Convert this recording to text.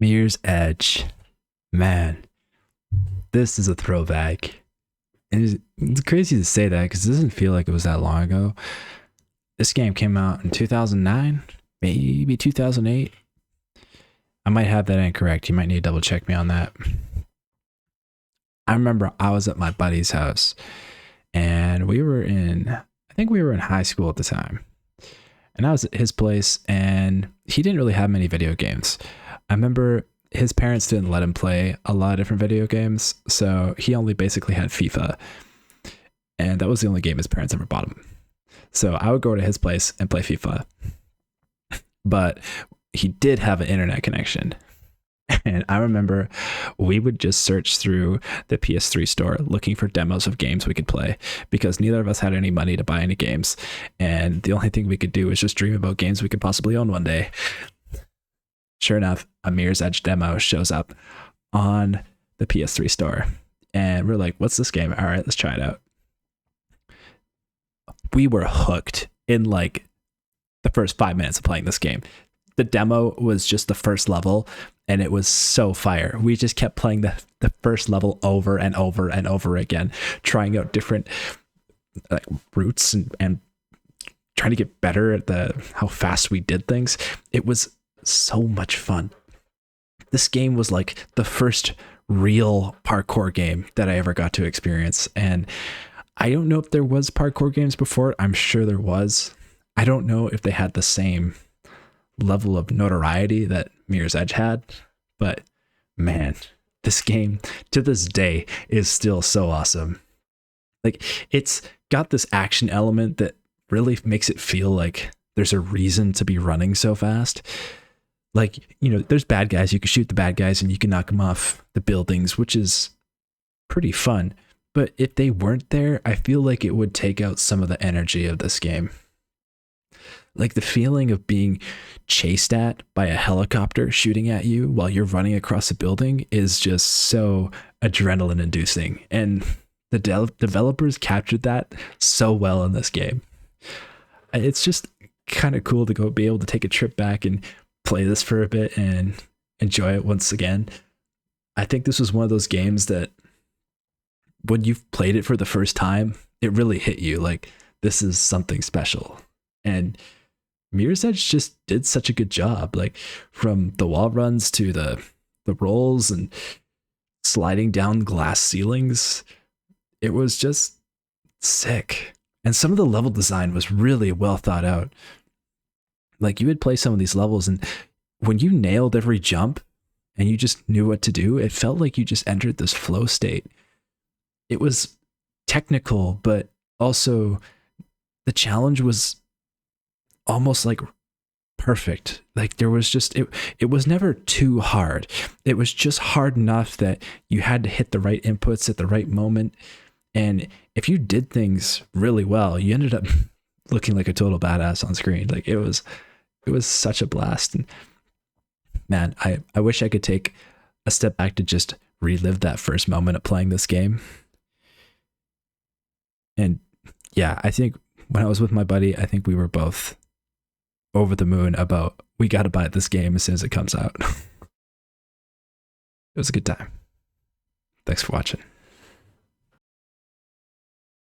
Mirror's Edge. Man, this is a throwback. And it's crazy to say that because it doesn't feel like it was that long ago. This game came out in 2009, maybe 2008. I might have that incorrect. You might need to double check me on that. I remember I was at my buddy's house and I think we were in high school at the time. And I was at his place and he didn't really have many video games. I remember his parents didn't let him play a lot of different video games. So he only basically had FIFA. And that was the only game his parents ever bought him. So I would go to his place and play FIFA. But he did have an internet connection. And I remember we would just search through the PS3 store looking for demos of games we could play because neither of us had any money to buy any games. And the only thing we could do was just dream about games we could possibly own one day. Sure enough, a Mirror's Edge demo shows up on the PS3 store. And we're like, what's this game? All right, let's try it out. We were hooked in like the first 5 minutes of playing this game. The demo was just the first level and it was so fire. We just kept playing the first level over and over and over again, trying out different routes and trying to get better at how fast we did things. It was so much fun. This game was like the first real parkour game that I ever got to experience. And I don't know if there was parkour games before it. I'm sure there was. I don't know if they had the same level of notoriety that Mirror's Edge had, but man, this game to this day is still so awesome. Like, it's got this action element that really makes it feel like there's a reason to be running so fast. Like, you know, there's bad guys, you can shoot the bad guys and you can knock them off the buildings, which is pretty fun. But if they weren't there, I feel like it would take out some of the energy of this game. Like the feeling of being chased at by a helicopter shooting at you while you're running across a building is just so adrenaline inducing. And the developers captured that so well in this game. It's just kind of cool to be able to take a trip back and play this for a bit and enjoy it once again. I think this was one of those games that when you've played it for the first time, it really hit you like this is something special. And Mirror's Edge just did such a good job, like from the wall runs to the rolls and sliding down glass ceilings. It was just sick. And some of the level design was really well thought out. Like you would play some of these levels and when you nailed every jump and you just knew what to do, it felt like you just entered this flow state. It was technical, but also the challenge was almost like perfect. Like there was just, it was never too hard. It was just hard enough that you had to hit the right inputs at the right moment. And if you did things really well, you ended up looking like a total badass on screen. Like it was such a blast. And man, I wish I could take a step back to just relive that first moment of playing this game. And yeah, I think when I was with my buddy, I think we were both over the moon about we got to buy this game as soon as it comes out. It was a good time. Thanks for watching.